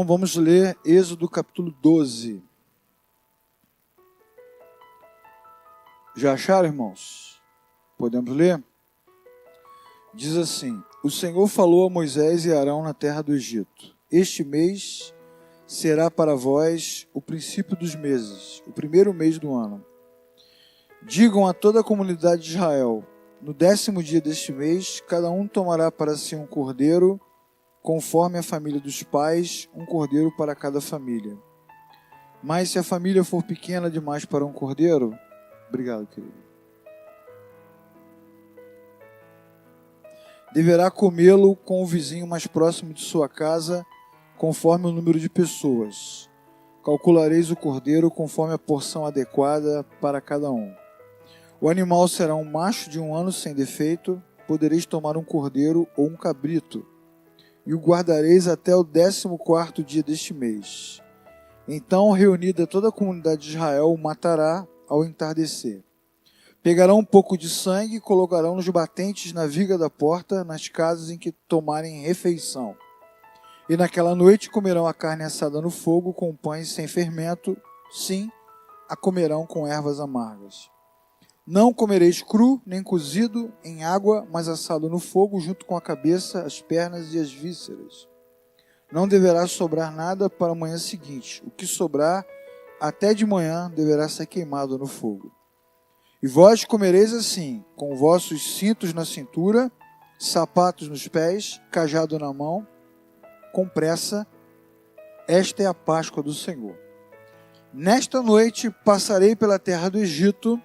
Então vamos ler Êxodo capítulo 12. Já acharam, irmãos? Podemos ler? Diz assim: O Senhor falou a Moisés e Arão na terra do Egito: Este mês será para vós o princípio dos meses, o primeiro mês do ano. Digam a toda a comunidade de Israel: no 10º dia deste mês, cada um tomará para si um cordeiro, conforme a família dos pais, um cordeiro para cada família. Mas se a família for pequena demais para um cordeiro, obrigado, querido, deverá comê-lo com o vizinho mais próximo de sua casa, conforme o número de pessoas. Calculareis o cordeiro conforme a porção adequada para cada um. O animal será um macho de 1 ano sem defeito. Podereis tomar um cordeiro ou um cabrito, e o guardareis até o 14º dia deste mês. Então, reunida toda a comunidade de Israel, o matará ao entardecer. Pegarão um pouco de sangue e colocarão nos batentes na viga da porta, nas casas em que tomarem refeição. E naquela noite comerão a carne assada no fogo com pães sem fermento, sim, a comerão com ervas amargas. Não comereis cru, nem cozido em água, mas assado no fogo, junto com a cabeça, as pernas e as vísceras. Não deverá sobrar nada para a manhã seguinte. O que sobrar, até de manhã, deverá ser queimado no fogo. E vós comereis assim, com vossos cintos na cintura, sapatos nos pés, cajado na mão, com pressa. Esta é a Páscoa do Senhor. Nesta noite passarei pela terra do Egito,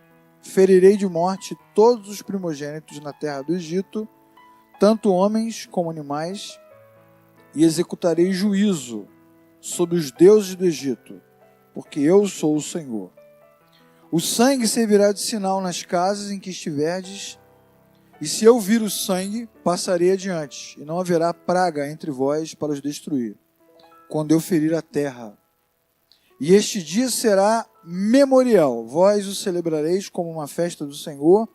ferirei de morte todos os primogênitos na terra do Egito, tanto homens como animais, e executarei juízo sobre os deuses do Egito, porque eu sou o Senhor. O sangue servirá de sinal nas casas em que estiverdes, e se eu vir o sangue, passarei adiante, e não haverá praga entre vós para os destruir, quando eu ferir a terra. E este dia será memorial, vós o celebrareis como uma festa do Senhor,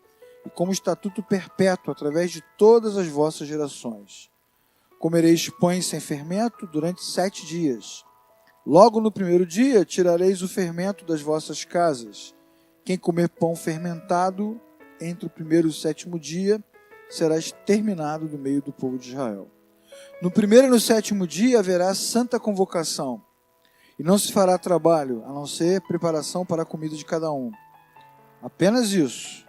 e como estatuto perpétuo através de todas as vossas gerações. Comereis pães sem fermento durante 7 dias. Logo no primeiro dia tirareis o fermento das vossas casas. Quem comer pão fermentado entre o primeiro e o 7º dia será exterminado do meio do povo de Israel. No primeiro e no 7º dia haverá santa convocação, e não se fará trabalho, a não ser preparação para a comida de cada um. Apenas isso.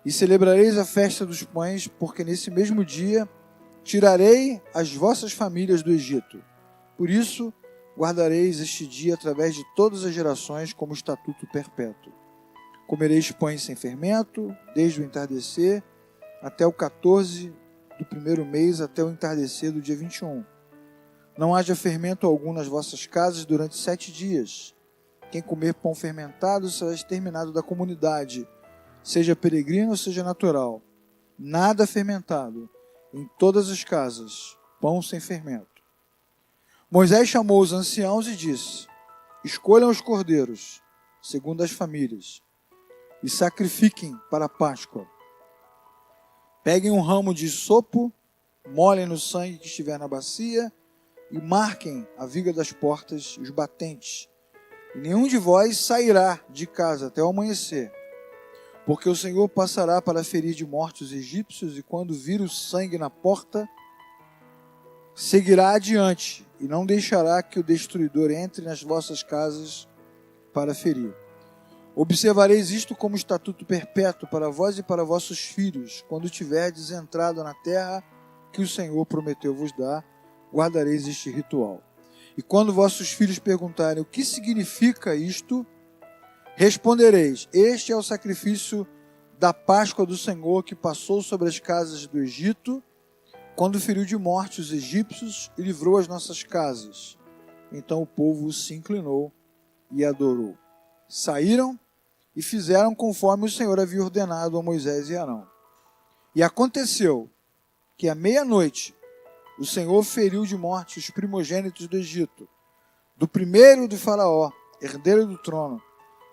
E celebrareis a festa dos pães, porque nesse mesmo dia tirarei as vossas famílias do Egito. Por isso, guardareis este dia através de todas as gerações como estatuto perpétuo. Comereis pães sem fermento, desde o entardecer até o 14 do primeiro mês, até o entardecer do dia 21. Não haja fermento algum nas vossas casas durante 7 dias. Quem comer pão fermentado será exterminado da comunidade, seja peregrino ou seja natural. Nada fermentado em todas as casas, pão sem fermento. Moisés chamou os anciãos e disse: Escolham os cordeiros, segundo as famílias, e sacrifiquem para a Páscoa. Peguem um ramo de hisopo, molhem no sangue que estiver na bacia e marquem a viga das portas e os batentes. E nenhum de vós sairá de casa até o amanhecer, porque o Senhor passará para ferir de morte os egípcios, e quando vir o sangue na porta, seguirá adiante, e não deixará que o destruidor entre nas vossas casas para ferir. Observareis isto como estatuto perpétuo para vós e para vossos filhos, quando tiverdes entrado na terra que o Senhor prometeu vos dar, guardareis este ritual. E quando vossos filhos perguntarem o que significa isto, respondereis: Este é o sacrifício da Páscoa do Senhor que passou sobre as casas do Egito, quando feriu de morte os egípcios e livrou as nossas casas. Então o povo se inclinou e adorou. Saíram e fizeram conforme o Senhor havia ordenado a Moisés e Arão. E aconteceu que à meia-noite o Senhor feriu de morte os primogênitos do Egito, do primeiro de Faraó, herdeiro do trono,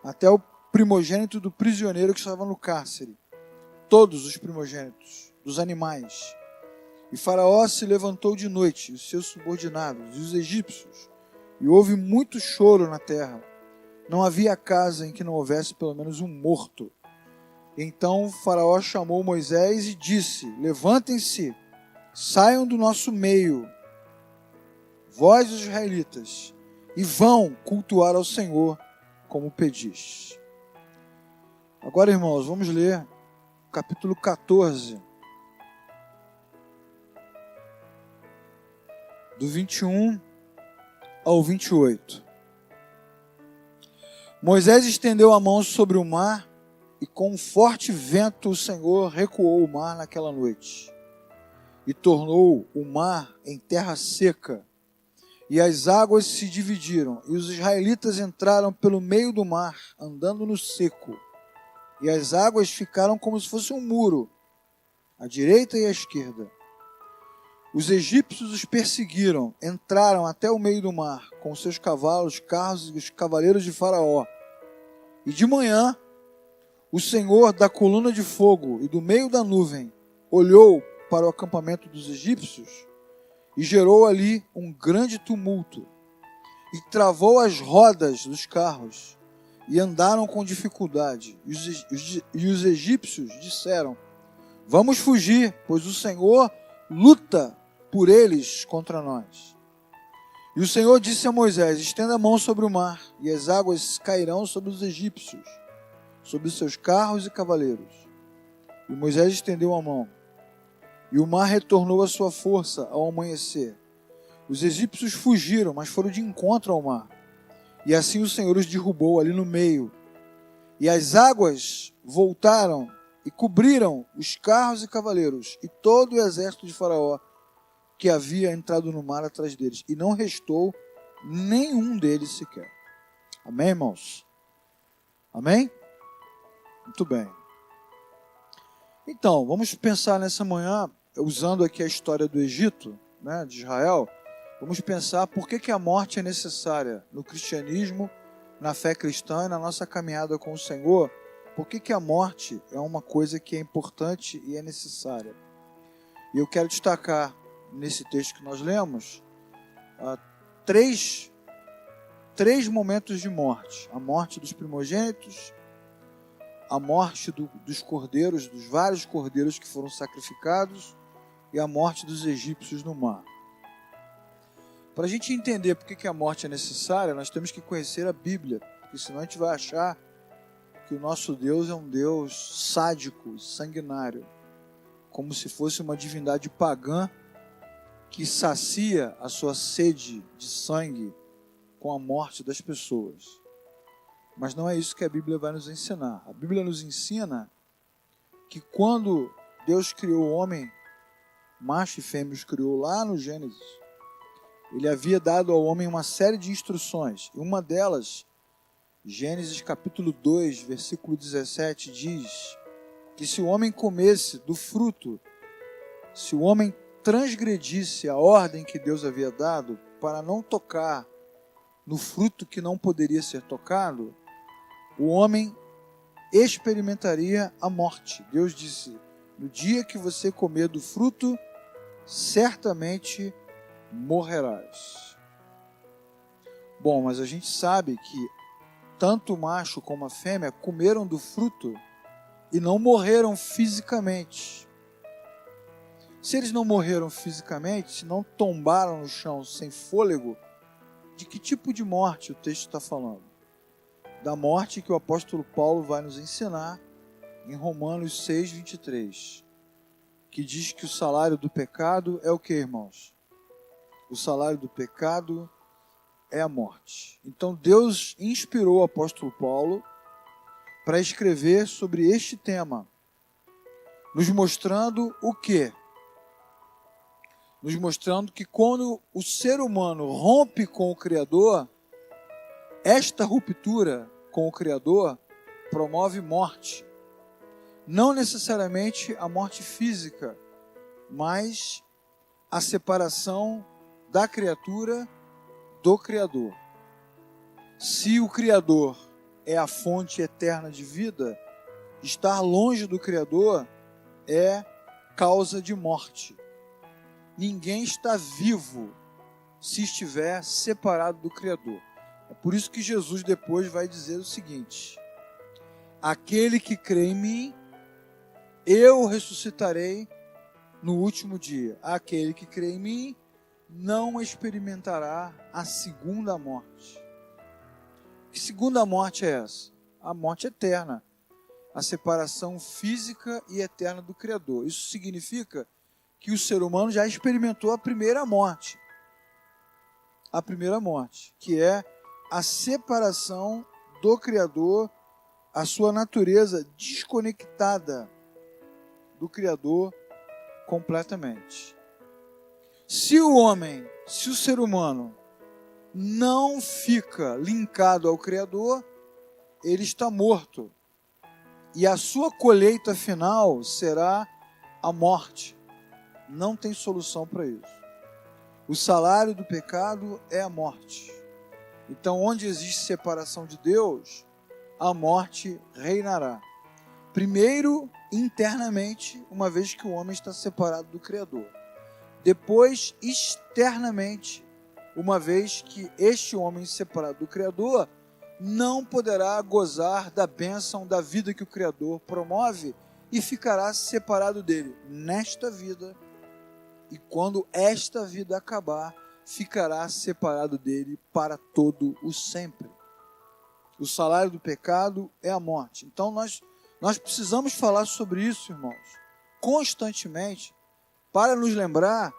até o primogênito do prisioneiro que estava no cárcere, todos os primogênitos dos animais. E Faraó se levantou de noite, e os seus subordinados, e os egípcios, e houve muito choro na terra. Não havia casa em que não houvesse pelo menos um morto. Então Faraó chamou Moisés e disse: levantem-se, saiam do nosso meio, vós os israelitas, e vão cultuar ao Senhor como pedis. Agora, irmãos, vamos ler o capítulo 14, do 21 ao 28. Moisés estendeu a mão sobre o mar, e com um forte vento o Senhor recuou o mar naquela noite, e tornou o mar em terra seca, e as águas se dividiram, e os israelitas entraram pelo meio do mar, andando no seco, e as águas ficaram como se fosse um muro, à direita e à esquerda. Os egípcios os perseguiram, entraram até o meio do mar, com seus cavalos, carros e os cavaleiros de Faraó. E de manhã, o Senhor da coluna de fogo e do meio da nuvem olhou para o acampamento dos egípcios e gerou ali um grande tumulto, e travou as rodas dos carros, e andaram com dificuldade. E os egípcios disseram: vamos fugir, pois o Senhor luta por eles contra nós. E o Senhor disse a Moisés: estenda a mão sobre o mar, e as águas cairão sobre os egípcios, sobre seus carros e cavaleiros. E Moisés estendeu a mão, e o mar retornou à sua força ao amanhecer. Os egípcios fugiram, mas foram de encontro ao mar. E assim o Senhor os derrubou ali no meio. E as águas voltaram e cobriram os carros e cavaleiros e todo o exército de Faraó que havia entrado no mar atrás deles. E não restou nenhum deles sequer. Amém, irmãos? Amém? Muito bem. Então, vamos pensar nessa manhã, usando aqui a história do Egito, né, de Israel. Vamos pensar por que a morte é necessária no cristianismo, na fé cristã e na nossa caminhada com o Senhor. Por que a morte é uma coisa que é importante e é necessária. E eu quero destacar, nesse texto que nós lemos, três momentos de morte. A morte dos primogênitos, a morte dos cordeiros, dos vários cordeiros que foram sacrificados, e a morte dos egípcios no mar. Para a gente entender por que a morte é necessária, nós temos que conhecer a Bíblia, porque senão a gente vai achar que o nosso Deus é um Deus sádico, sanguinário, como se fosse uma divindade pagã que sacia a sua sede de sangue com a morte das pessoas. Mas não é isso que a Bíblia vai nos ensinar. A Bíblia nos ensina que quando Deus criou o homem, macho e fêmea os criou lá no Gênesis, Ele havia dado ao homem uma série de instruções. E uma delas, Gênesis capítulo 2, versículo 17, diz que se o homem comesse do fruto, se o homem transgredisse a ordem que Deus havia dado para não tocar no fruto que não poderia ser tocado, o homem experimentaria a morte. Deus disse: no dia que você comer do fruto, certamente morrerás. Bom, mas a gente sabe que tanto o macho como a fêmea comeram do fruto e não morreram fisicamente. Se eles não morreram fisicamente, se não tombaram no chão sem fôlego, de que tipo de morte o texto está falando? Da morte que o apóstolo Paulo vai nos ensinar em Romanos 6, 23, que diz que o salário do pecado é o que, irmãos? O salário do pecado é a morte. Então Deus inspirou o apóstolo Paulo para escrever sobre este tema, nos mostrando o quê? Nos mostrando que quando o ser humano rompe com o Criador, esta ruptura com o Criador promove morte. Não necessariamente a morte física, mas a separação da criatura do Criador. Se o Criador é a fonte eterna de vida, estar longe do Criador é causa de morte. Ninguém está vivo se estiver separado do Criador. É por isso que Jesus depois vai dizer o seguinte: aquele que crê em mim, eu ressuscitarei no último dia. Aquele que crê em mim não experimentará a segunda morte. Que segunda morte é essa? A morte eterna. A separação física e eterna do Criador. Isso significa que o ser humano já experimentou a primeira morte. A primeira morte, que é a separação do Criador, a sua natureza desconectada do Criador completamente. Se o ser humano não fica linkado ao Criador, ele está morto. E a sua colheita final será a morte. Não tem solução para isso. O salário do pecado é a morte. Então, onde existe separação de Deus, a morte reinará. Primeiro, internamente, uma vez que o homem está separado do Criador. Depois, externamente, uma vez que este homem separado do Criador não poderá gozar da bênção da vida que o Criador promove e ficará separado dele nesta vida. E quando esta vida acabar, ficará separado dele para todo o sempre. O salário do pecado é a morte. Então nós precisamos falar sobre isso, irmãos, constantemente, para nos lembrar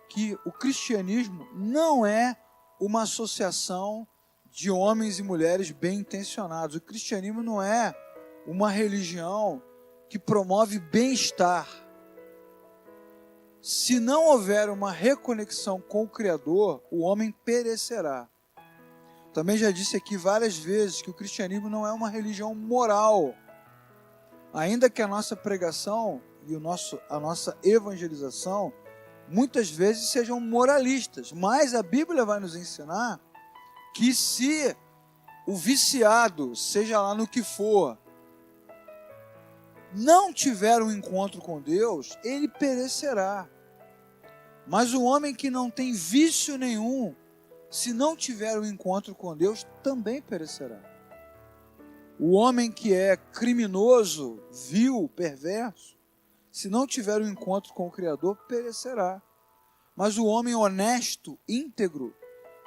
que o cristianismo não é uma associação de homens e mulheres bem intencionados. O cristianismo não é uma religião que promove bem-estar. Se não houver uma reconexão com o Criador, o homem perecerá. Também já disse aqui várias vezes que o cristianismo não é uma religião moral. Ainda que a nossa pregação e a nossa evangelização muitas vezes sejam moralistas, mas a Bíblia vai nos ensinar que se o viciado, seja lá no que for, não tiver um encontro com Deus, ele perecerá. Mas o homem que não tem vício nenhum, se não tiver um encontro com Deus, também perecerá. O homem que é criminoso, vil, perverso, se não tiver um encontro com o Criador, perecerá. Mas o homem honesto, íntegro,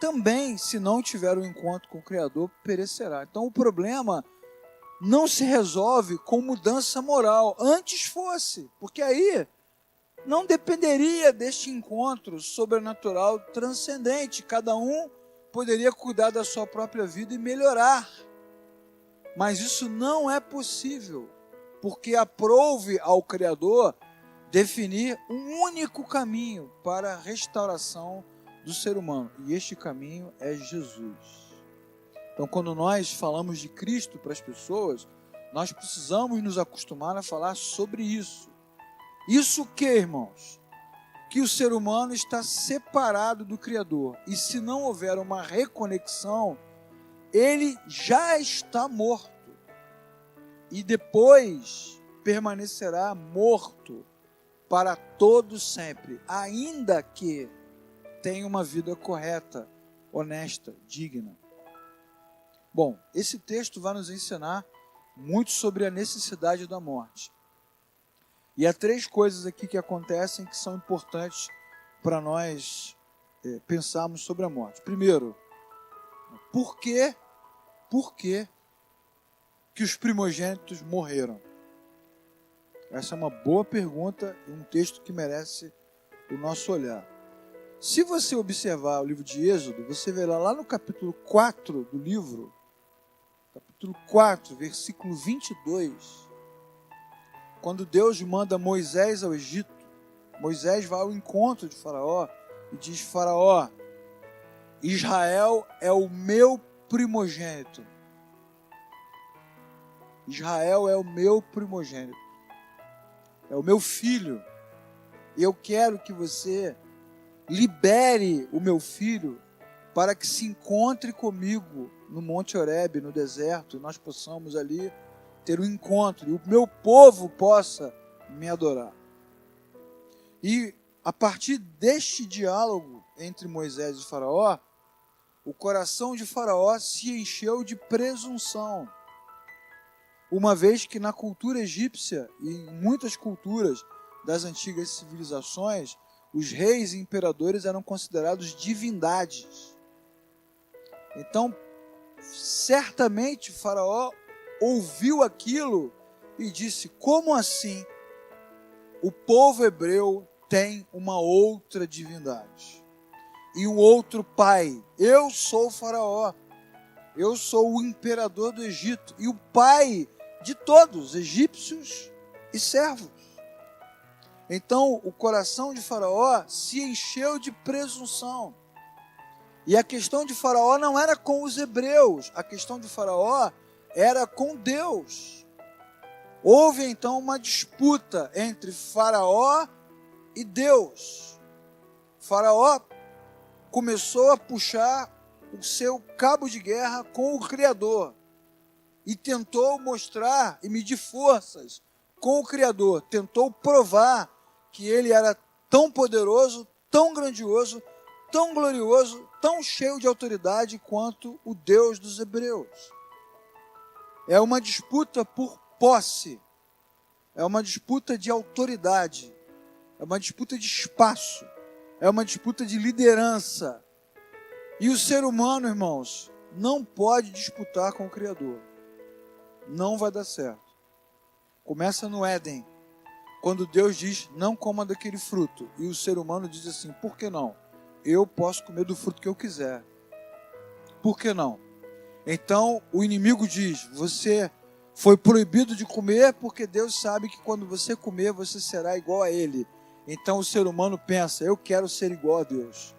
também, se não tiver um encontro com o Criador, perecerá. Então o problema não se resolve com mudança moral. Antes fosse, porque aí não dependeria deste encontro sobrenatural transcendente. Cada um poderia cuidar da sua própria vida e melhorar. Mas isso não é possível, porque aprouve ao Criador definir um único caminho para a restauração do ser humano. E este caminho é Jesus. Então, quando nós falamos de Cristo para as pessoas, nós precisamos nos acostumar a falar sobre isso. Isso que, irmãos? Que o ser humano está separado do Criador. E se não houver uma reconexão, ele já está morto. E depois permanecerá morto para todo sempre, ainda que tenha uma vida correta, honesta, digna. Bom, esse texto vai nos ensinar muito sobre a necessidade da morte. E há três coisas aqui que acontecem que são importantes para nós pensarmos sobre a morte. Primeiro, por que que os primogênitos morreram? Essa é uma boa pergunta e um texto que merece o nosso olhar. Se você observar o livro de Êxodo, você verá lá no capítulo 4 do livro, capítulo 4, versículo 22, quando Deus manda Moisés ao Egito, Moisés vai ao encontro de Faraó e diz: Faraó, Israel é o meu primogênito. Israel é o meu primogênito. É o meu filho. E eu quero que você libere o meu filho para que se encontre comigo no Monte Horebe, no deserto, e nós possamos ali ter um encontro, e o meu povo possa me adorar. E a partir deste diálogo entre Moisés e Faraó, o coração de Faraó se encheu de presunção. Uma vez que na cultura egípcia e em muitas culturas das antigas civilizações, os reis e imperadores eram considerados divindades. Então, certamente Faraó ouviu aquilo e disse: como assim o povo hebreu tem uma outra divindade e um outro pai? Eu sou o Faraó, eu sou o imperador do Egito e o pai de todos, egípcios e servos. Então o coração de Faraó se encheu de presunção. E a questão de Faraó não era com os hebreus, a questão de Faraó era com Deus. Houve então uma disputa entre Faraó e Deus. Faraó começou a puxar o seu cabo de guerra com o Criador e tentou mostrar e medir forças com o Criador, tentou provar que ele era tão poderoso, tão grandioso, tão glorioso, tão cheio de autoridade quanto o Deus dos hebreus. É uma disputa por posse, é uma disputa de autoridade, é uma disputa de espaço, é uma disputa de liderança. E o ser humano, irmãos, não pode disputar com o Criador. Não vai dar certo. Começa no Éden, quando Deus diz: não coma daquele fruto. E o ser humano diz assim: por que não? Eu posso comer do fruto que eu quiser. Por que não? Então o inimigo diz: você foi proibido de comer porque Deus sabe que quando você comer você será igual a Ele. Então o ser humano pensa: eu quero ser igual a Deus.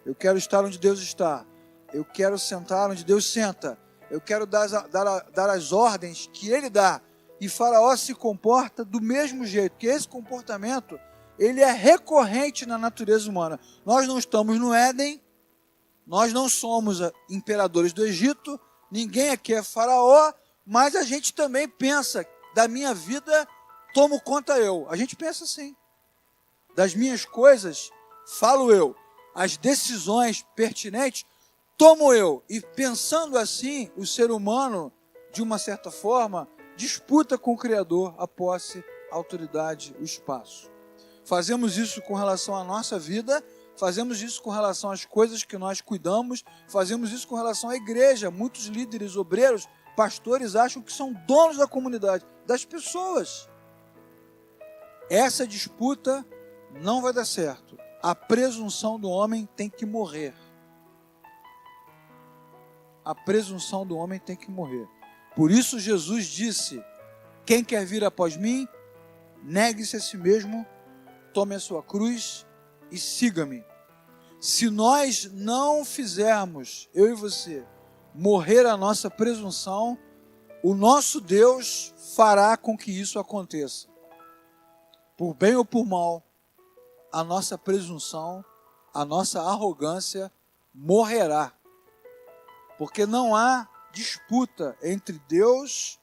Eu quero estar onde Deus está. Eu quero sentar onde Deus senta. Eu quero dar as ordens que Ele dá. E Faraó se comporta do mesmo jeito, que esse comportamento ele é recorrente na natureza humana. Nós não estamos no Éden, nós não somos imperadores do Egito, ninguém aqui é Faraó, mas a gente também pensa: da minha vida tomo conta eu. A gente pensa assim. Das minhas coisas falo eu. As decisões pertinentes tomo eu. E pensando assim, o ser humano, de uma certa forma, disputa com o Criador a posse, a autoridade, o espaço. Fazemos isso com relação à nossa vida, fazemos isso com relação às coisas que nós cuidamos, fazemos isso com relação à igreja. Muitos líderes, obreiros, pastores acham que são donos da comunidade, das pessoas. Essa disputa não vai dar certo. A presunção do homem tem que morrer. A presunção do homem tem que morrer. Por isso Jesus disse: quem quer vir após mim, negue-se a si mesmo, tome a sua cruz e siga-me. Se nós não fizermos, eu e você, morrer a nossa presunção, o nosso Deus fará com que isso aconteça. Por bem ou por mal, a nossa presunção, a nossa arrogância morrerá. Porque não há disputa entre Deus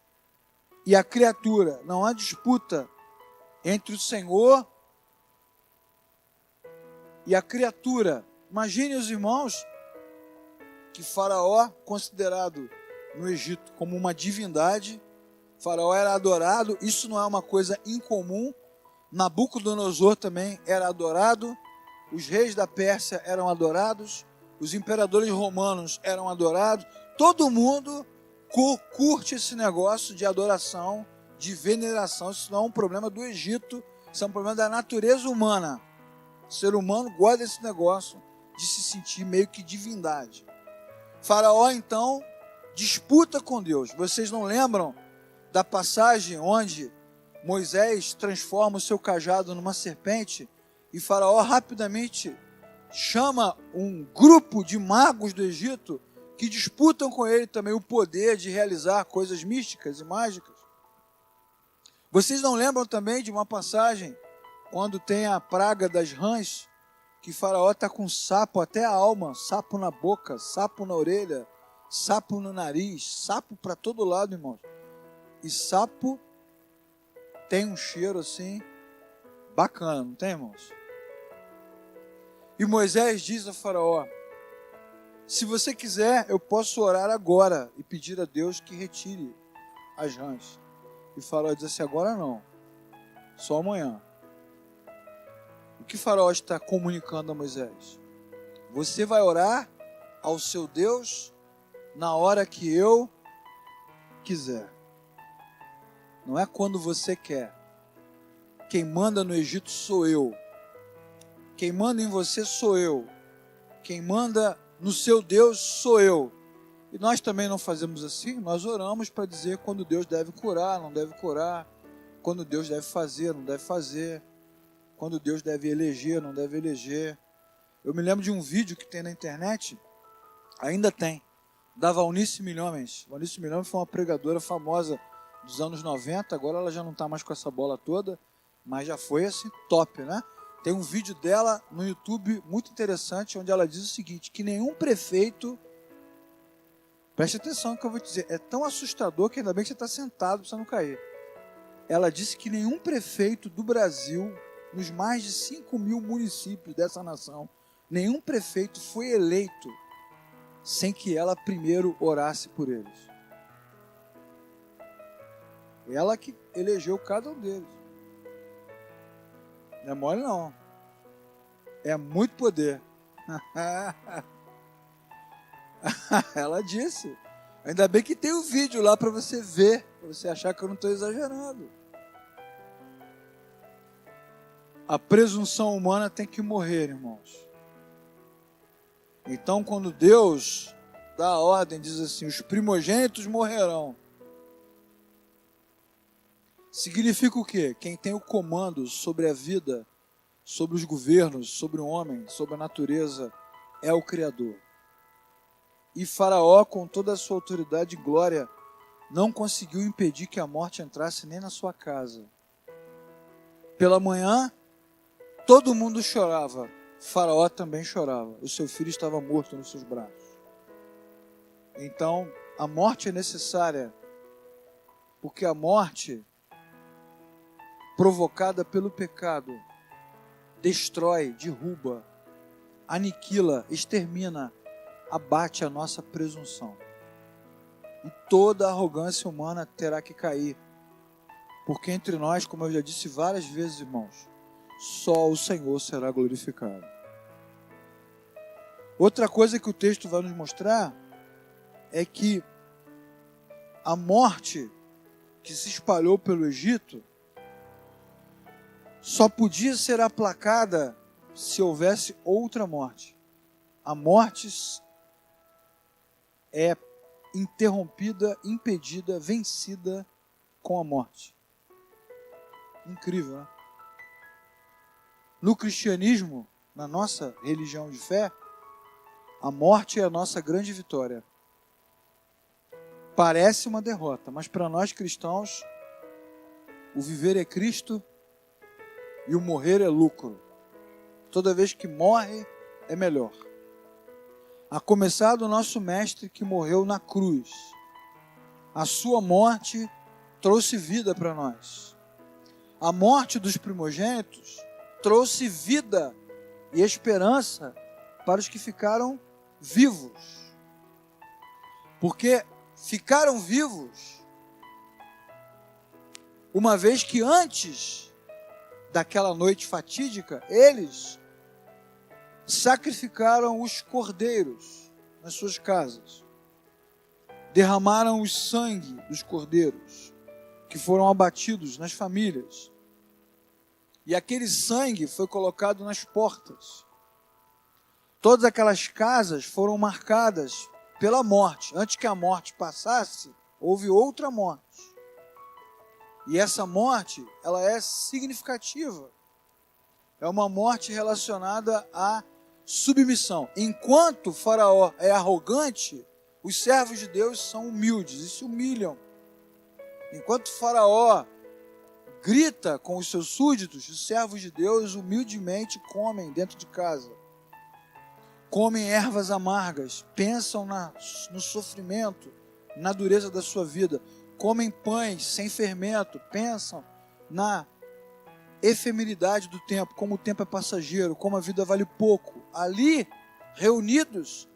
e a criatura. Não há disputa entre o Senhor e a criatura. Imagine os irmãos que Faraó, considerado no Egito como uma divindade, Faraó era adorado. Isso não é uma coisa incomum. Nabucodonosor também era adorado. Os reis da Pérsia eram adorados. Os imperadores romanos eram adorados. Todo mundo curte esse negócio de adoração, de veneração. Isso não é um problema do Egito, isso é um problema da natureza humana. O ser humano gosta desse negócio de se sentir meio que divindade. Faraó, então, disputa com Deus. Vocês não lembram da passagem onde Moisés transforma o seu cajado numa serpente e Faraó rapidamente chama um grupo de magos do Egito que disputam com ele também o poder de realizar coisas místicas e mágicas? Vocês não lembram também de uma passagem quando tem a praga das rãs, que Faraó está com sapo até a alma, sapo na boca, sapo na orelha, sapo no nariz, sapo para todo lado, irmãos. E sapo tem um cheiro assim bacana, não tem, irmãos? E Moisés diz a Faraó: se você quiser, eu posso orar agora e pedir a Deus que retire as rãs. E Faraó diz assim: agora não, só amanhã. O que Faraó está comunicando a Moisés? Você vai orar ao seu Deus na hora que eu quiser. Não é quando você quer. Quem manda no Egito sou eu. Quem manda em você sou eu. Quem manda no seu Deus sou eu. E nós também não fazemos assim. Nós oramos para dizer quando Deus deve curar, não deve curar. Quando Deus deve fazer, não deve fazer. Quando Deus deve eleger, não deve eleger. Eu me lembro de um vídeo que tem na internet, ainda tem, da Valnice Milhomens. Valnice Milhomens foi uma pregadora famosa dos anos 90, agora ela já não está mais com essa bola toda, mas já foi assim, top, né? Tem um vídeo dela no YouTube muito interessante, onde ela diz o seguinte, que nenhum prefeito, preste atenção no que eu vou te dizer, é tão assustador que ainda bem que você está sentado para você não cair. Ela disse que nenhum prefeito do Brasil, nos mais de 5.000 municípios dessa nação, nenhum prefeito foi eleito sem que ela primeiro orasse por eles. Ela que elegeu cada um deles. Não é mole não. É muito poder. Ela disse. Ainda bem que tem o vídeo lá para você ver, para você achar que eu não estou exagerando. A presunção humana tem que morrer, irmãos. Então, quando Deus dá a ordem, diz assim, os primogênitos morrerão. Significa o quê? Quem tem o comando sobre a vida, sobre os governos, sobre o homem, sobre a natureza, é o Criador. E Faraó, com toda a sua autoridade e glória, não conseguiu impedir que a morte entrasse nem na sua casa. Pela manhã, todo mundo chorava. Faraó também chorava. O seu filho estava morto nos seus braços. Então, a morte é necessária, porque a morte provocada pelo pecado destrói, derruba, aniquila, extermina, abate a nossa presunção. E toda a arrogância humana terá que cair. Porque entre nós, como eu já disse várias vezes, irmãos, só o Senhor será glorificado. Outra coisa que o texto vai nos mostrar é que a morte que se espalhou pelo Egito só podia ser aplacada se houvesse outra morte. A morte é interrompida, impedida, vencida com a morte. Incrível, né? No cristianismo, na nossa religião de fé, a morte é a nossa grande vitória. Parece uma derrota, mas para nós cristãos, o viver é Cristo e o morrer é lucro. Toda vez que morre, é melhor. A começar do nosso mestre que morreu na cruz. A sua morte trouxe vida para nós. A morte dos primogênitos trouxe vida e esperança para os que ficaram vivos. Porque ficaram vivos uma vez que antes daquela noite fatídica, eles sacrificaram os cordeiros nas suas casas. Derramaram o sangue dos cordeiros que foram abatidos nas famílias. E aquele sangue foi colocado nas portas. Todas aquelas casas foram marcadas pela morte. Antes que a morte passasse, houve outra morte. E essa morte, ela é significativa. É uma morte relacionada à submissão. Enquanto Faraó é arrogante, os servos de Deus são humildes e se humilham. Enquanto Faraó grita com os seus súditos, os servos de Deus humildemente comem dentro de casa. Comem ervas amargas, pensam no sofrimento, na dureza da sua vida. Comem pães sem fermento, pensam na efemeridade do tempo, como o tempo é passageiro, como a vida vale pouco. ali, reunidos,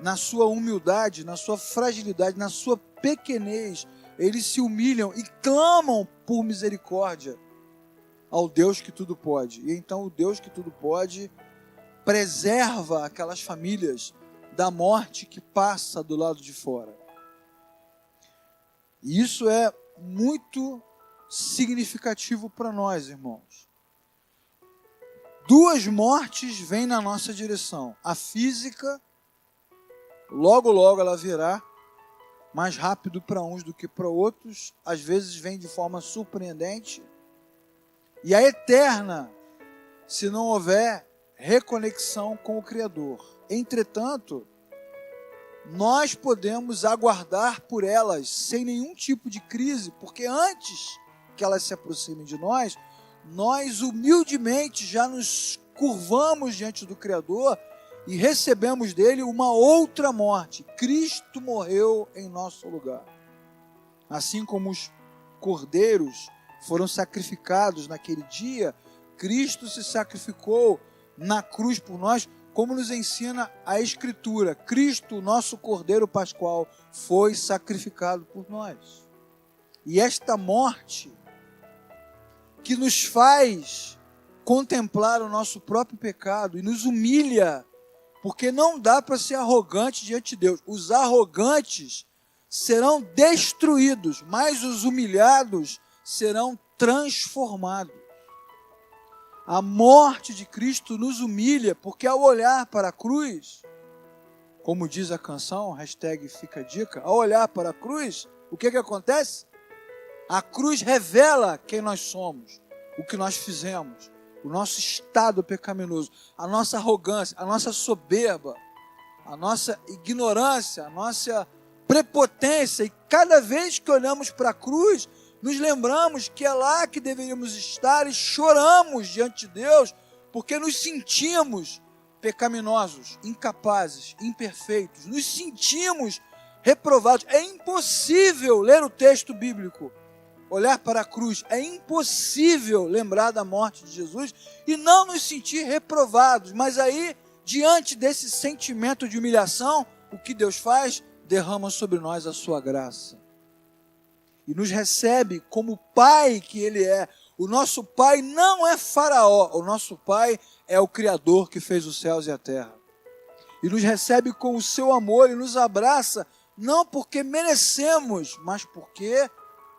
na sua humildade, na sua fragilidade, na sua pequenez, eles se humilham e clamam por misericórdia ao Deus que tudo pode. E então o Deus que tudo pode preserva aquelas famílias da morte que passa do lado de fora. E isso é muito significativo para nós, irmãos. Duas mortes vêm na nossa direção. A física, logo, logo ela virá, mais rápido para uns do que para outros, às vezes vem de forma surpreendente. E a eterna, se não houver reconexão com o Criador. Entretanto, nós podemos aguardar por elas sem nenhum tipo de crise, porque antes que elas se aproximem de nós, nós humildemente já nos curvamos diante do Criador e recebemos dele uma outra morte. Cristo morreu em nosso lugar. Assim como os cordeiros foram sacrificados naquele dia, Cristo se sacrificou na cruz por nós, como nos ensina a Escritura. Cristo, nosso Cordeiro Pascual, foi sacrificado por nós. E esta morte que nos faz contemplar o nosso próprio pecado e nos humilha, porque não dá para ser arrogante diante de Deus. Os arrogantes serão destruídos, mas os humilhados serão transformados. A morte de Cristo nos humilha, porque ao olhar para a cruz, como diz a canção, hashtag fica a dica, ao olhar para a cruz, o que acontece? A cruz revela quem nós somos, o que nós fizemos, o nosso estado pecaminoso, a nossa arrogância, a nossa soberba, a nossa ignorância, a nossa prepotência. E cada vez que olhamos para a cruz, nos lembramos que é lá que deveríamos estar e choramos diante de Deus, porque nos sentimos pecaminosos, incapazes, imperfeitos, nos sentimos reprovados. É impossível ler o texto bíblico, olhar para a cruz, é impossível lembrar da morte de Jesus e não nos sentir reprovados. Mas aí, diante desse sentimento de humilhação, o que Deus faz? Derrama sobre nós a sua graça. E nos recebe como Pai que Ele é. O nosso Pai não é Faraó, o nosso Pai é o Criador que fez os céus e a terra. E nos recebe com o seu amor e nos abraça, não porque merecemos, mas porque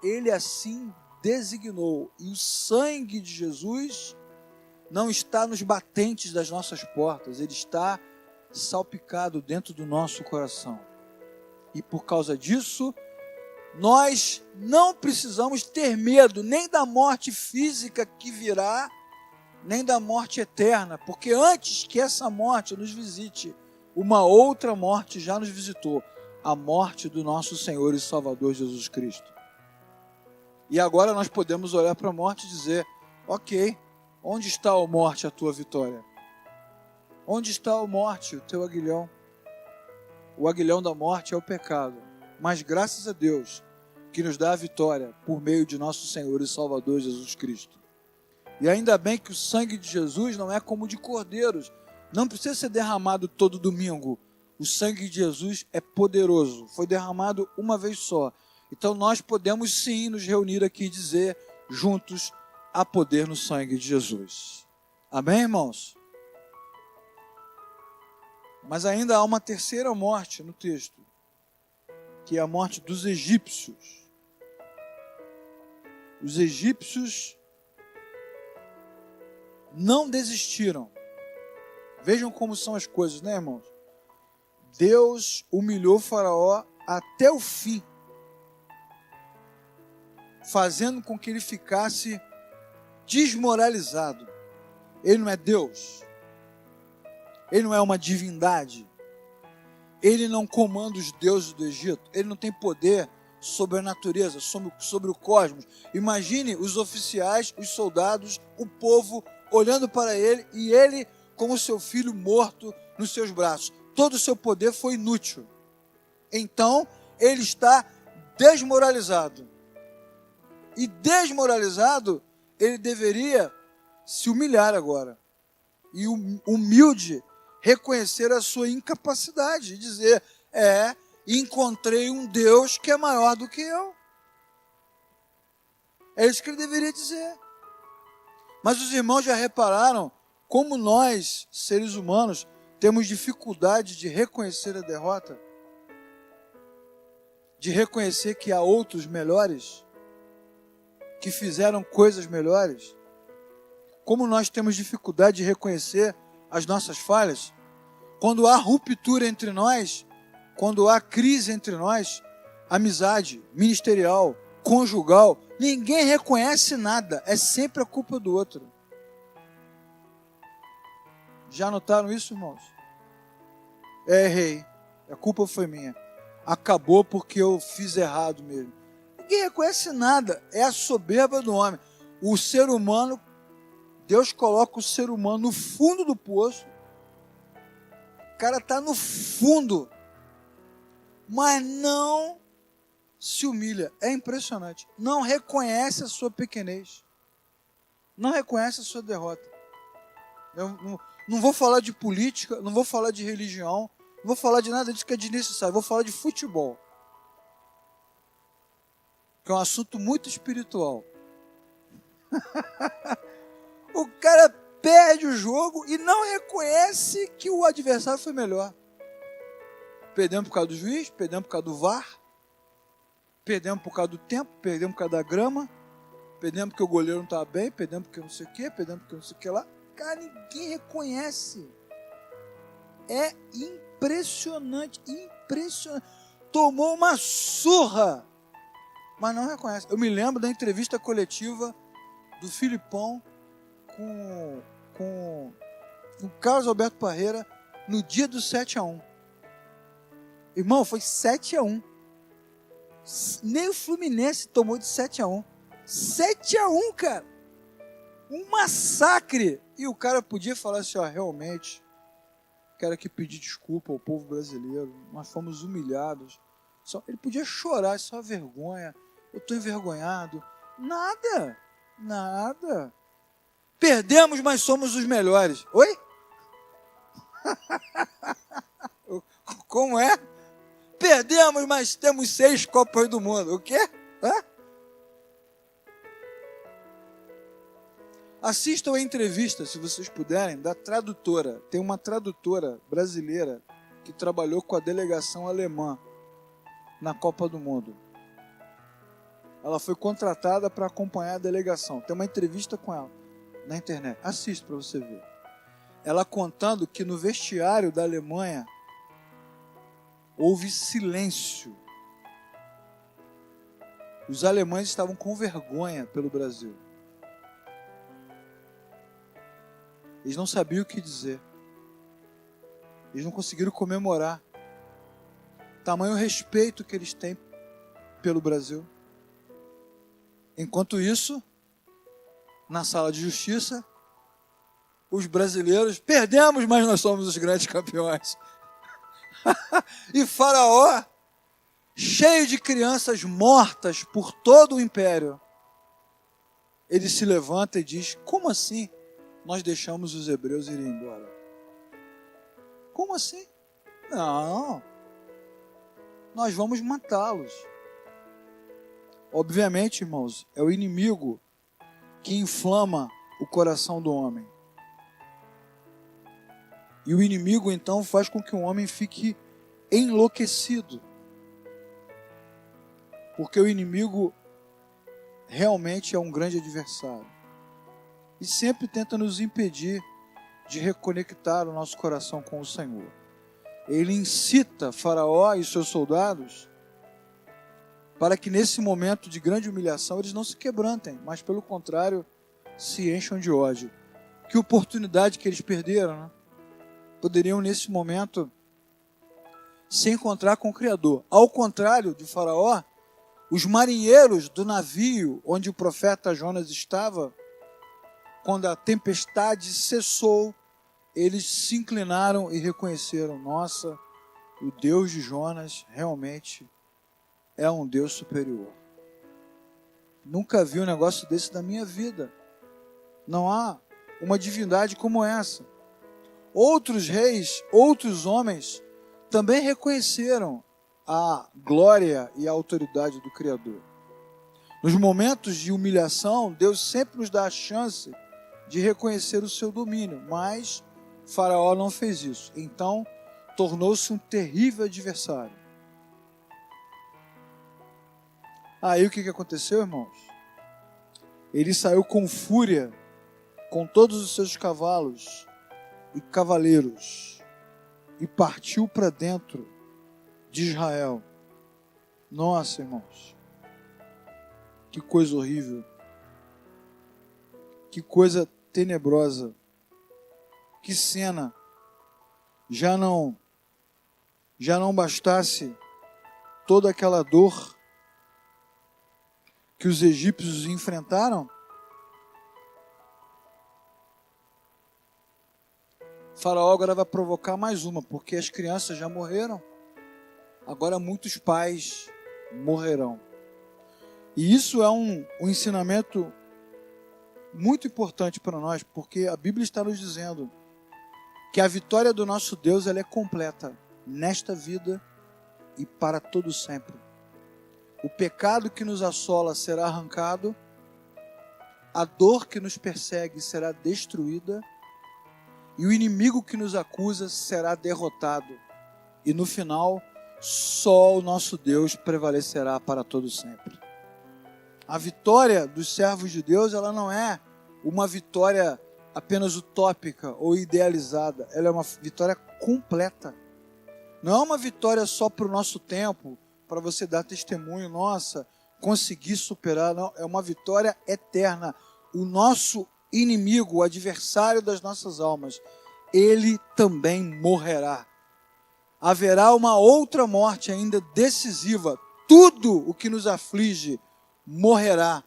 Ele assim designou. E o sangue de Jesus não está nos batentes das nossas portas, ele está salpicado dentro do nosso coração. E por causa disso, nós não precisamos ter medo nem da morte física que virá, nem da morte eterna, porque antes que essa morte nos visite, uma outra morte já nos visitou, a morte do nosso Senhor e Salvador Jesus Cristo. E agora nós podemos olhar para a morte e dizer, ok, onde está, ó morte, a tua vitória? Onde está, ó morte, o teu aguilhão? O aguilhão da morte é o pecado, mas graças a Deus que nos dá a vitória por meio de nosso Senhor e Salvador Jesus Cristo. E ainda bem que o sangue de Jesus não é como de cordeiros, não precisa ser derramado todo domingo. O sangue de Jesus é poderoso, foi derramado uma vez só. Então nós podemos sim nos reunir aqui e dizer juntos, há poder no sangue de Jesus. Amém, irmãos? Mas ainda há uma terceira morte no texto, que é a morte dos egípcios. Os egípcios não desistiram. Vejam como são as coisas, né, irmãos? Deus humilhou Faraó até o fim, fazendo com que ele ficasse desmoralizado. Ele não é Deus. Ele não é uma divindade. Ele não comanda os deuses do Egito. Ele não tem poder sobre a natureza, sobre o cosmos. Imagine os oficiais, os soldados, o povo olhando para ele e ele com o seu filho morto nos seus braços. Todo o seu poder foi inútil. Então, ele está desmoralizado. E desmoralizado, ele deveria se humilhar agora. E humilde, reconhecer a sua incapacidade e dizer, encontrei um Deus que é maior do que eu. É isso que ele deveria dizer. Mas os irmãos já repararam como nós, seres humanos, temos dificuldade de reconhecer a derrota? De reconhecer que há outros melhores, que fizeram coisas melhores? Como nós temos dificuldade de reconhecer as nossas falhas? Quando há ruptura entre nós, quando há crise entre nós, amizade, ministerial, conjugal, ninguém reconhece nada, é sempre a culpa do outro. Já notaram isso, irmãos? Errei, a culpa foi minha. Acabou porque eu fiz errado mesmo. Ninguém reconhece nada, é a soberba do homem. O ser humano, Deus coloca o ser humano no fundo do poço. O cara está no fundo, mas não se humilha. É impressionante. Não reconhece a sua pequenez. Não reconhece a sua derrota. Eu não vou falar de política, não vou falar de religião, não vou falar de nada disso que é desnecessário. Vou falar de futebol, que é um assunto muito espiritual. O cara perde o jogo e não reconhece que o adversário foi melhor. Perdemos por causa do juiz, perdemos por causa do VAR, perdemos por causa do tempo, perdemos por causa da grama, perdemos porque o goleiro não estava bem, perdemos porque não sei o que, perdemos porque não sei o que lá. Cara, ninguém reconhece. É impressionante, impressionante. Tomou uma surra, mas não reconhece. Eu me lembro da entrevista coletiva do Filipão com o Carlos Alberto Parreira no dia do 7-1. Irmão, foi 7-1. Nem o Fluminense tomou de 7-1. 7-1, cara. Um massacre. E o cara podia falar assim, realmente, quero aqui pedir desculpa ao povo brasileiro, nós fomos humilhados. Ele podia chorar, só vergonha, eu estou envergonhado. Nada. Perdemos, mas somos os melhores. Oi? Como é? Perdemos, mas temos 6 Copas do Mundo. O quê? Assistam a entrevista, se vocês puderem, da tradutora. Tem uma tradutora brasileira que trabalhou com a delegação alemã na Copa do Mundo. Ela foi contratada para acompanhar a delegação. Tem uma entrevista com ela na internet. Assista para você ver. Ela contando que no vestiário da Alemanha houve silêncio. Os alemães estavam com vergonha pelo Brasil. Eles não sabiam o que dizer. Eles não conseguiram comemorar. Tamanho respeito que eles têm pelo Brasil. Enquanto isso, na sala de justiça, os brasileiros perdemos, mas nós somos os grandes campeões. E Faraó, cheio de crianças mortas por todo o império, ele se levanta e diz, como assim nós deixamos os hebreus irem embora? Como assim? Não, nós vamos matá-los. Obviamente, irmãos, é o inimigo que inflama o coração do homem. E o inimigo, então, faz com que o homem fique enlouquecido. Porque o inimigo realmente é um grande adversário. E sempre tenta nos impedir de reconectar o nosso coração com o Senhor. Ele incita Faraó e seus soldados para que nesse momento de grande humilhação eles não se quebrantem, mas pelo contrário, se encham de ódio. Que oportunidade que eles perderam, né? Poderiam nesse momento se encontrar com o Criador. Ao contrário de Faraó, os marinheiros do navio onde o profeta Jonas estava, quando a tempestade cessou, eles se inclinaram e reconheceram, nossa, o Deus de Jonas realmente é um Deus superior. Nunca vi um negócio desse na minha vida. Não há uma divindade como essa. outros reis, outros homens, também reconheceram a glória e a autoridade do Criador. Nos momentos de humilhação, Deus sempre nos dá a chance de reconhecer o seu domínio, mas Faraó não fez isso. Então, tornou-se um terrível adversário. Aí o que aconteceu, irmãos? Ele saiu com fúria, com todos os seus cavalos e cavaleiros, e partiu para dentro de Israel. Nossa, irmãos, que coisa horrível, que coisa tenebrosa, que cena. Já não bastasse toda aquela dor que os egípcios enfrentaram, Faraó agora vai provocar mais uma, porque as crianças já morreram, agora muitos pais morrerão. E isso é um ensinamento muito importante para nós, porque a Bíblia está nos dizendo que a vitória do nosso Deus ela é completa nesta vida e para todo sempre. O pecado que nos assola será arrancado, a dor que nos persegue será destruída e o inimigo que nos acusa será derrotado. E no final, só o nosso Deus prevalecerá para todo sempre. A vitória dos servos de Deus, ela não é uma vitória apenas utópica ou idealizada. Ela é uma vitória completa. Não é uma vitória só para o nosso tempo, para você dar testemunho, nossa, consegui superar. Não, é uma vitória eterna. O nosso inimigo, o adversário das nossas almas, ele também morrerá. Haverá uma outra morte ainda decisiva. Tudo o que nos aflige morrerá.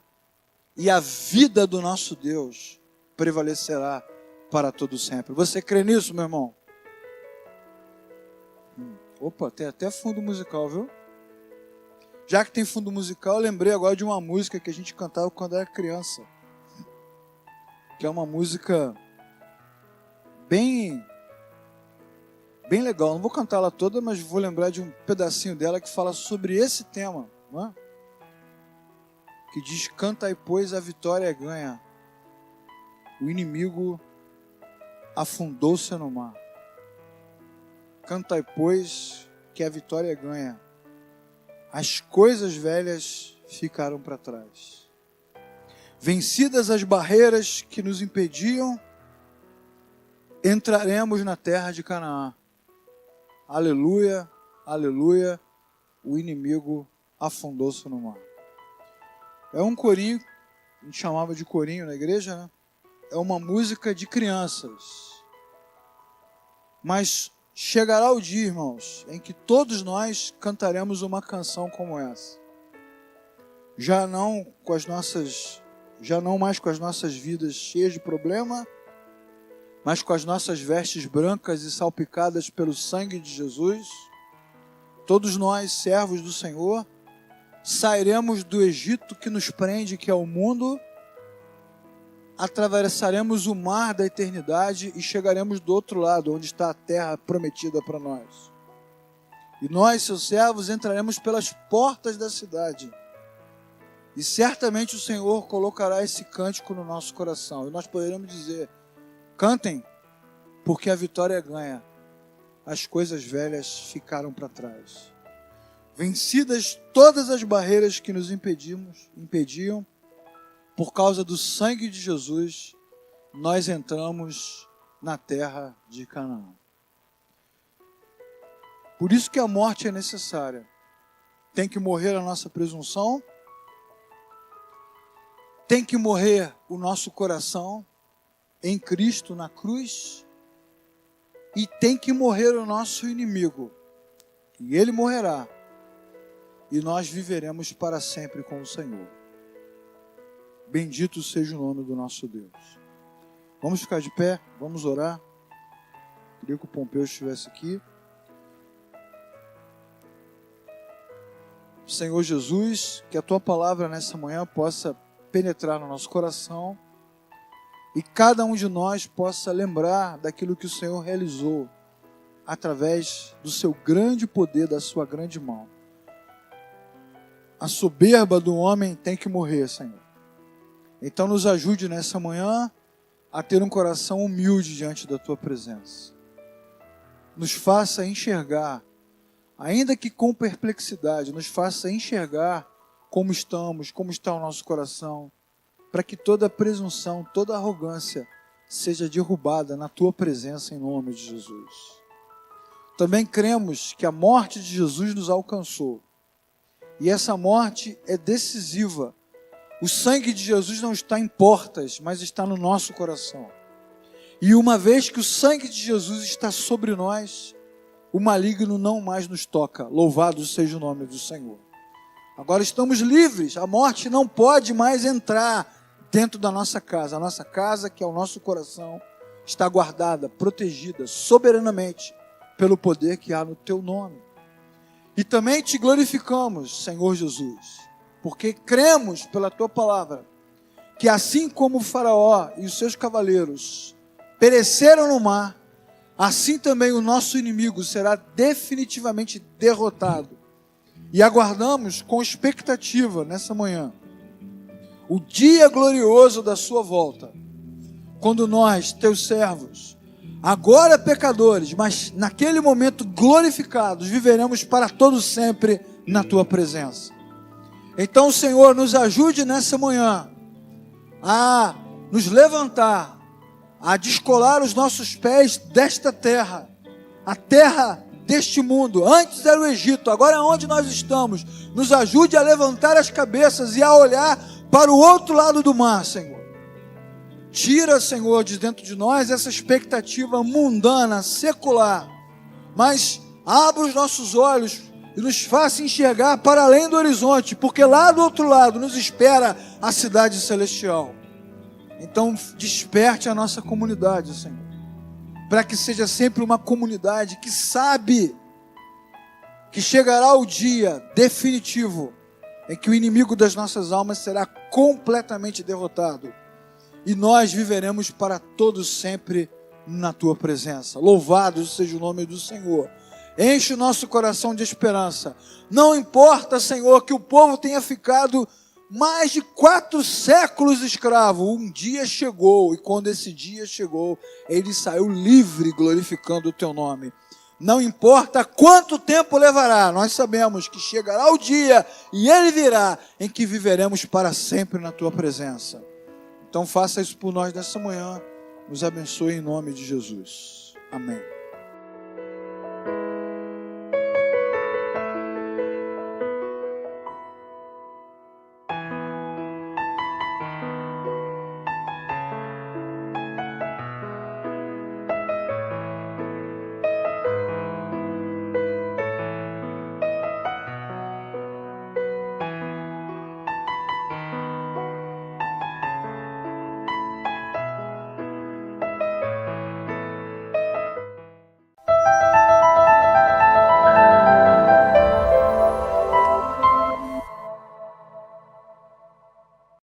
E a vida do nosso Deus prevalecerá para todo sempre. Você crê nisso, meu irmão? Opa, tem até fundo musical, viu? Já que tem fundo musical, eu lembrei agora de uma música que a gente cantava quando era criança. Que é uma música bem legal. Não vou cantá-la toda, mas vou lembrar de um pedacinho dela que fala sobre esse tema, não é? Que diz: cantai, pois, a vitória é ganha. O inimigo afundou-se no mar. Cantai, pois, que a vitória é ganha. As coisas velhas ficaram para trás. Vencidas as barreiras que nos impediam, entraremos na terra de Canaã. Aleluia, aleluia, o inimigo afundou-se no mar. É um corinho, a gente chamava de corinho na igreja, né? É uma música de crianças. Mas chegará o dia, irmãos, em que todos nós cantaremos uma canção como essa. Já não mais com as nossas vidas cheias de problema, mas com as nossas vestes brancas e salpicadas pelo sangue de Jesus. Todos nós, servos do Senhor, sairemos do Egito que nos prende, que é o mundo, atravessaremos o mar da eternidade e chegaremos do outro lado, onde está a terra prometida para nós. E nós, seus servos, entraremos pelas portas da cidade. E certamente o Senhor colocará esse cântico no nosso coração. E nós poderemos dizer: cantem, porque a vitória é ganha. As coisas velhas ficaram para trás. Vencidas todas as barreiras que nos impediam, por causa do sangue de Jesus, nós entramos na terra de Canaã. Por isso que a morte é necessária. Tem que morrer a nossa presunção, tem que morrer o nosso coração em Cristo na cruz, e tem que morrer o nosso inimigo, e ele morrerá, e nós viveremos para sempre com o Senhor. Bendito seja o nome do nosso Deus. Vamos ficar de pé, vamos orar. Queria que o Pompeu estivesse aqui. Senhor Jesus, que a Tua palavra nessa manhã possa penetrar no nosso coração e cada um de nós possa lembrar daquilo que o Senhor realizou através do seu grande poder, da sua grande mão. A soberba do homem tem que morrer, Senhor. Então nos ajude nessa manhã a ter um coração humilde diante da Tua presença. Nos faça enxergar, ainda que com perplexidade, nos faça enxergar como estamos, como está o nosso coração, para que toda presunção, toda arrogância seja derrubada na Tua presença em nome de Jesus. Também cremos que a morte de Jesus nos alcançou. E essa morte é decisiva. O sangue de Jesus não está em portas, mas está no nosso coração. E uma vez que o sangue de Jesus está sobre nós, o maligno não mais nos toca. Louvado seja o nome do Senhor. Agora estamos livres. A morte não pode mais entrar dentro da nossa casa. A nossa casa, que é o nosso coração, está guardada, protegida, soberanamente, pelo poder que há no Teu nome. E também Te glorificamos, Senhor Jesus, porque cremos pela Tua palavra, que assim como o Faraó e os seus cavaleiros pereceram no mar, assim também o nosso inimigo será definitivamente derrotado. E aguardamos com expectativa nessa manhã o dia glorioso da Sua volta, quando nós, Teus servos, agora pecadores, mas naquele momento glorificados, viveremos para todo sempre na Tua presença. Então, Senhor, nos ajude nessa manhã a nos levantar, a descolar os nossos pés desta terra, a terra deste mundo. Antes era o Egito, agora é onde nós estamos. Nos ajude a levantar as cabeças e a olhar para o outro lado do mar, Senhor. Tira, Senhor, de dentro de nós essa expectativa mundana, secular, mas abra os nossos olhos e nos faça enxergar para além do horizonte, porque lá do outro lado nos espera a cidade celestial. Então desperte a nossa comunidade, Senhor, para que seja sempre uma comunidade que sabe que chegará o dia definitivo em que o inimigo das nossas almas será completamente derrotado e nós viveremos para todos sempre na Tua presença. Louvado seja o nome do Senhor. Enche o nosso coração de esperança. Não importa, Senhor, que o povo tenha ficado mais de 4 séculos escravo. Um dia chegou, e quando esse dia chegou, ele saiu livre, glorificando o Teu nome. Não importa quanto tempo levará, nós sabemos que chegará o dia, e ele virá, em que viveremos para sempre na Tua presença. Então faça isso por nós nessa manhã. Nos abençoe em nome de Jesus. Amém.